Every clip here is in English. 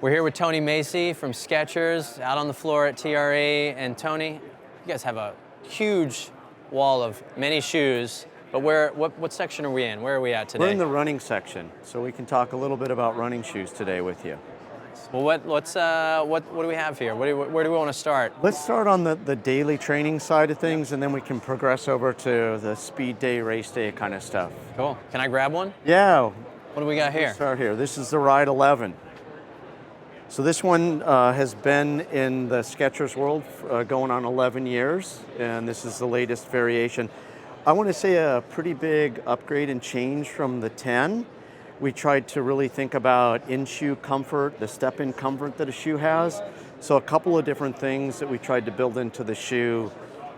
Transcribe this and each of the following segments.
We're here with Tony Macy from SKECHERS, out on the floor at TRE. And Tony, you guys have a huge wall of many shoes, but what section are we in? Where are we at today? We're in the running section, so we can talk a little bit about running shoes today with you. Well, what do we have here? Where do we want to start? Let's start on the daily training side of things, and then we can progress over to the speed day, race day kind of stuff. Cool. Can I grab one? Yeah. What do we got here? Let's start here. This is the Ride 11. So this one has been in the SKECHERS world going on 11 years, and this is the latest variation. I want to say a pretty big upgrade and change from the 10. We tried to really think about in-shoe comfort, the step-in comfort that a shoe has. So a couple of different things that we tried to build into the shoe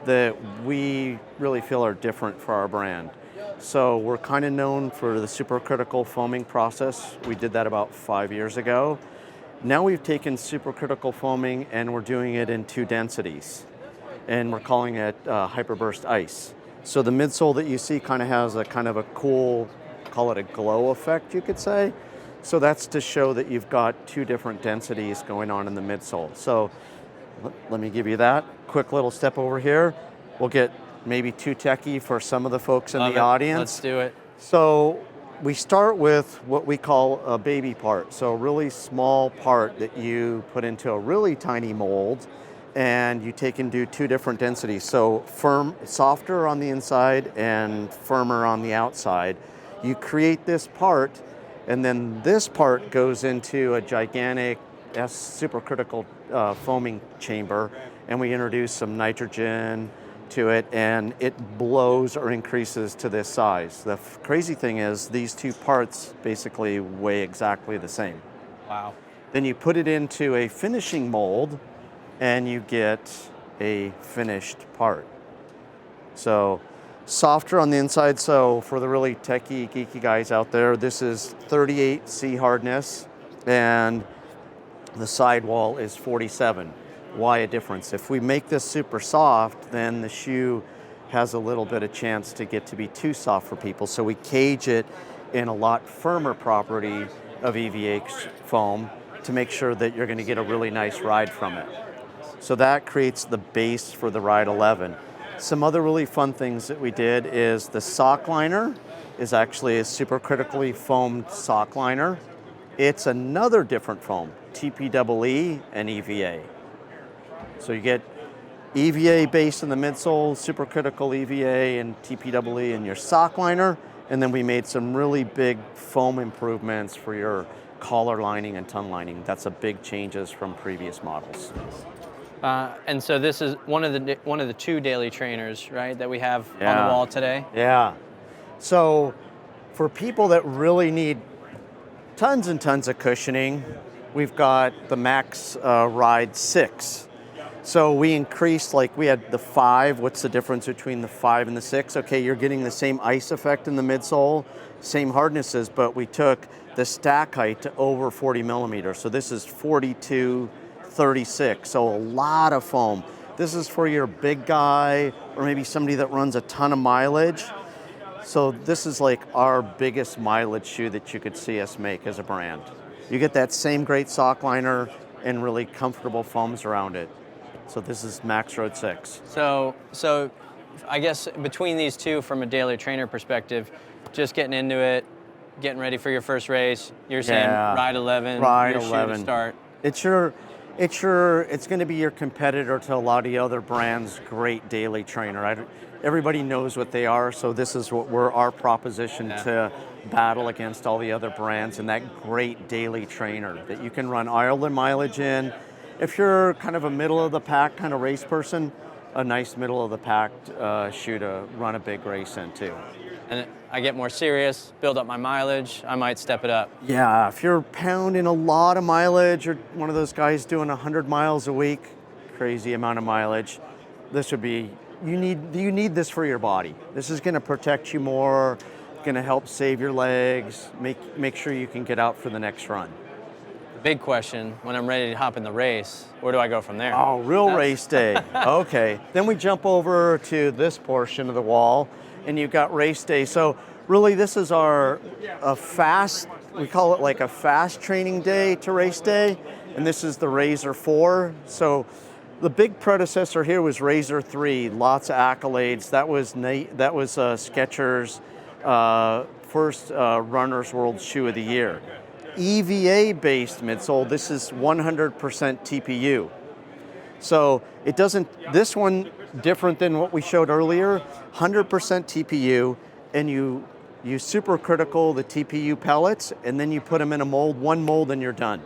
that we really feel are different for our brand. So we're kind of known for the supercritical foaming process. We did that about 5 years ago. Now we've taken supercritical foaming and we're doing it in 2 densities. And we're calling it hyperburst ice. So the midsole that you see kind of has a cool, call it a glow effect, you could say. So that's to show that you've got 2 different densities going on in the midsole. So let me give you that. Quick little step over here. We'll get maybe too techie for some of the folks in the audience. Let's do it. So we start with what we call a baby part. So a really small part that you put into a really tiny mold, and you take and do 2 different densities. So softer on the inside and firmer on the outside. You create this part, and then this part goes into a gigantic supercritical foaming chamber, and we introduce some nitrogen to it, and it blows or increases to this size. The crazy thing is these 2 parts basically weigh exactly the same. Wow. Then you put it into a finishing mold, and you get a finished part. So softer on the inside. So for the really techie, geeky guys out there, this is 38 C hardness, and the sidewall is 47. Why a difference? If we make this super soft, then the shoe has a little bit of chance to get to be too soft for people. So we cage it in a lot firmer property of EVA foam to make sure that you're going to get a really nice ride from it. So that creates the base for the Ride 11. Some other really fun things that we did is the sock liner is actually a supercritically foamed sock liner. It's another different foam, TPEE and EVA. So you get EVA base in the midsole, supercritical EVA and TPEE in your sock liner, and then we made some really big foam improvements for your collar lining and tongue lining. That's a big changes from previous models. And so this is one of the 2 daily trainers, right, that we have on the wall today? Yeah. So for people that really need tons and tons of cushioning, we've got the Max Ride 6. So we increased, like we had the 5. What's the difference between the 5 and the 6? Okay, you're getting the same ice effect in the midsole, same hardnesses, but we took the stack height to over 40 millimeters. So this is 42, 36, so a lot of foam. This is for your big guy or maybe somebody that runs a ton of mileage. So this is like our biggest mileage shoe that you could see us make as a brand. You get that same great sock liner and really comfortable foams around it. So this is Max Road 6. So I guess between these 2, from a daily trainer perspective, just getting into it, getting ready for your first race, you're saying Ride 11, Ride your 11. shoe to start. It's going to be your competitor to a lot of the other brands' great daily trainer. Everybody knows what they are, so this is what our proposition to battle against all the other brands, and that great daily trainer that you can run Ireland mileage in. If you're kind of a middle of the pack kind of race person, a nice middle of the pack shoe to run a big race in too. And I get more serious, build up my mileage, I might step it up. Yeah, if you're pounding a lot of mileage, or one of those guys doing 100 miles a week, crazy amount of mileage, this would be, you need this for your body. This is going to protect you more, going to help save your legs, make sure you can get out for the next run. Big question, when I'm ready to hop in the race, where do I go from there? Oh, race day. Okay. Then we jump over to this portion of the wall, and you've got race day. So really, this is our fast we call it like a fast training day to race day, and this is the Razer 4. So the big predecessor here was Razer 3, lots of accolades. That was SKECHERS' first Runner's World Shoe of the Year. EVA-based midsole, this is 100% TPU. So it doesn't, this one, different than what we showed earlier, 100% TPU, and you supercritical the TPU pellets, and then you put them in a mold, one mold, and you're done.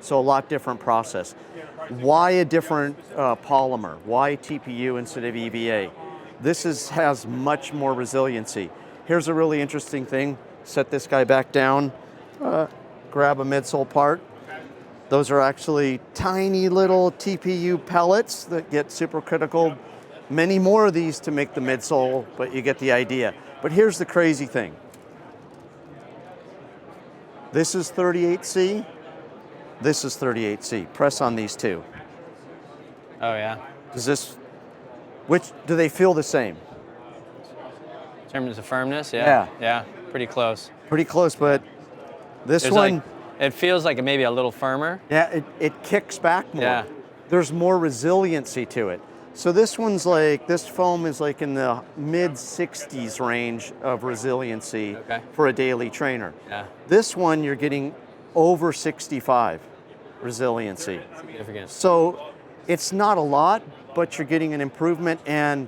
So a lot different process. Why a different polymer? Why TPU instead of EVA? This has much more resiliency. Here's a really interesting thing. Set this guy back down, grab a midsole part. Those are actually tiny little TPU pellets that get supercritical. Many more of these to make the midsole, but you get the idea. But here's the crazy thing. This is 38C. This is 38C. Press on these two. Oh yeah. Do they feel the same? In terms of firmness, yeah. Yeah, pretty close. Pretty close, but this one, it feels like maybe a little firmer. yeah, it kicks back more. Yeah. There's more resiliency to it. So this foam is like in the mid 60s range of resiliency for a daily trainer. Yeah. This one, you're getting over 65 resiliency. Significant. So it's not a lot, but you're getting an improvement, and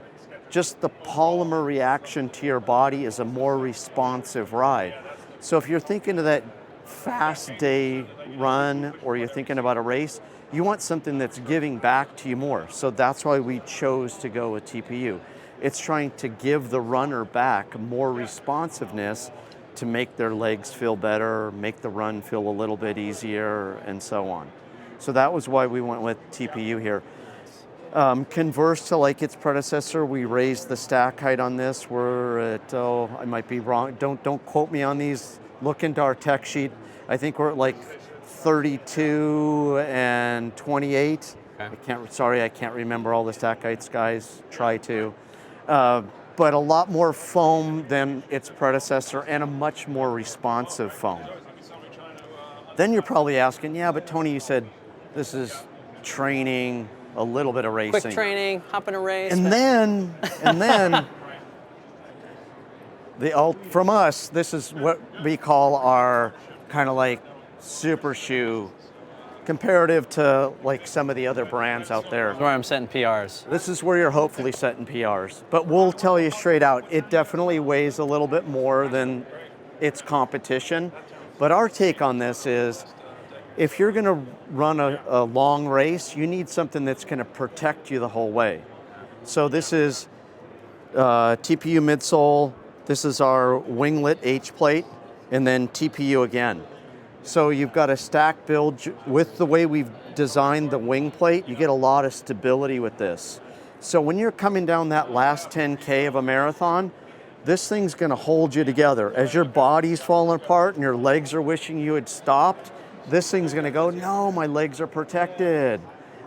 just the polymer reaction to your body is a more responsive ride. So if you're thinking of that fast day run, or you're thinking about a race, you want something that's giving back to you more. So that's why we chose to go with TPU. It's trying to give the runner back more responsiveness to make their legs feel better, make the run feel a little bit easier, and so on. So that was why we went with TPU here. Converse to like its predecessor, we raised the stack height on this. We're at, I might be wrong, don't quote me on these. Look into our tech sheet. I think we're at like 32 and 28. Okay. I can't remember all the stack heights, guys. Try to. But a lot more foam than its predecessor, and a much more responsive foam. Then you're probably asking, yeah, but Tony, you said this is training, a little bit of racing. Quick training, hop in a race. And then from us, this is what we call our kind of like super shoe, comparative to like some of the other brands out there. Where I'm setting PRs. This is where you're hopefully setting PRs. But we'll tell you straight out, it definitely weighs a little bit more than its competition. But our take on this is, if you're gonna run a long race, you need something that's gonna protect you the whole way. So this is TPU midsole, this is our winglet H-plate, and then TPU again. So you've got a stack build. With the way we've designed the wing plate, you get a lot of stability with this. So when you're coming down that last 10K of a marathon, this thing's gonna hold you together. As your body's falling apart and your legs are wishing you had stopped, this thing's gonna go, no, my legs are protected.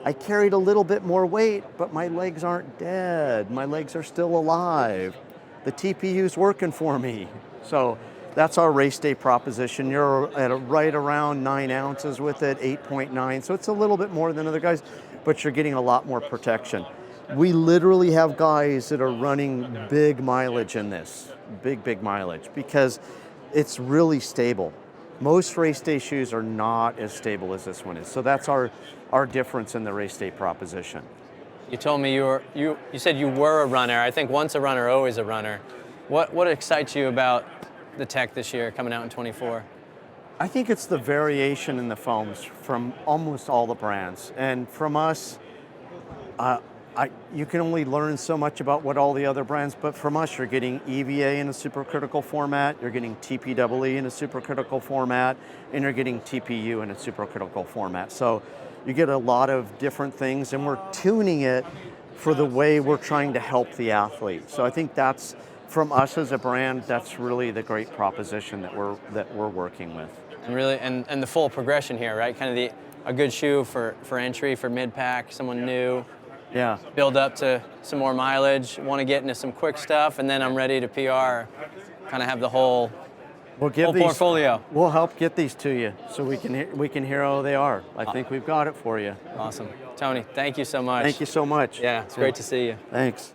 I carried a little bit more weight, but my legs aren't dead. My legs are still alive. The TPU's working for me. So that's our race day proposition. You're at right around 9 ounces with it, 8.9. So it's a little bit more than other guys, but you're getting a lot more protection. We literally have guys that are running big mileage in this, big mileage, because it's really stable. Most race day shoes are not as stable as this one is. So that's our difference in the race day proposition. You told me you said you were a runner. I think once a runner, always a runner. What excites you about the tech this year coming out in 24? I think it's the variation in the foams from almost all the brands. And from us, you can only learn so much about what all the other brands, but from us, you're getting EVA in a supercritical format, you're getting TPEE in a supercritical format, and you're getting TPU in a supercritical format. So you get a lot of different things, and we're tuning it for the way we're trying to help the athlete. So I think that's, from us as a brand, that's really the great proposition that we're working with. And really, and the full progression here, right? Kind of a good shoe for entry, for mid-pack, someone new. Yeah. Build up to some more mileage, want to get into some quick stuff, and then I'm ready to PR. Kind of have the whole We'll give whole these, portfolio. We'll help get these to you so we can hear how they are. I think we've got it for you. Awesome. Tony, thank you so much. Thank you so much. Yeah, it's great to see you. Thanks.